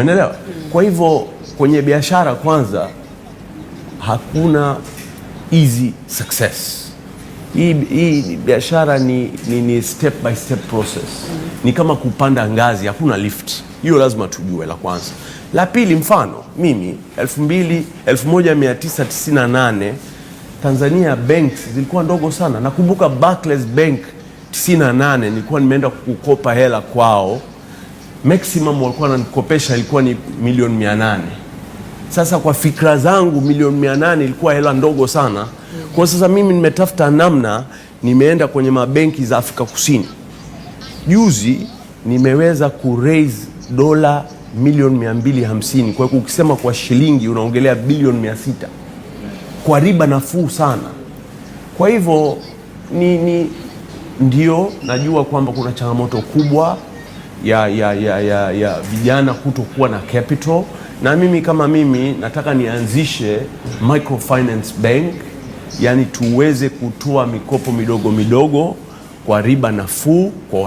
Umeelewa? Kwa hivyo kwenye biashara kwanza hakuna easy success. Hii biashara ni step by step process. Ni kama kupanda ngazi, hakuna lift. Hiyo lazima tujue, la kwanza. La pili, mfano mimi 1998 Tanzania banks zilikuwa ndogo sana. Nakumbuka Barclays Bank 98 nilikuwa nimeenda kukopa hela kwao. Maximum walikuwa wananikopesha ilikuwa ni milioni 800. Sasa kwa fikra zangu milioni 800 ilikuwa hela ndogo sana. Kwa sasa mimi nimetafuta namna, nimeenda kwenye mabenki za Afrika Kusini. Juzi nimeweza kuraise dola milioni 250. Kwa hiyo ukisema kwa shilingi unaongelea bilioni 600. Kwa riba nafuu sana. Kwa hivyo ndio najua kwamba kuna changamoto kubwa ya vijana kutokuwa na capital, na mimi kama mimi nataka nianzishe microfinance bank, yani tuweze kutoa mikopo midogo midogo kwa riba nafuu kwa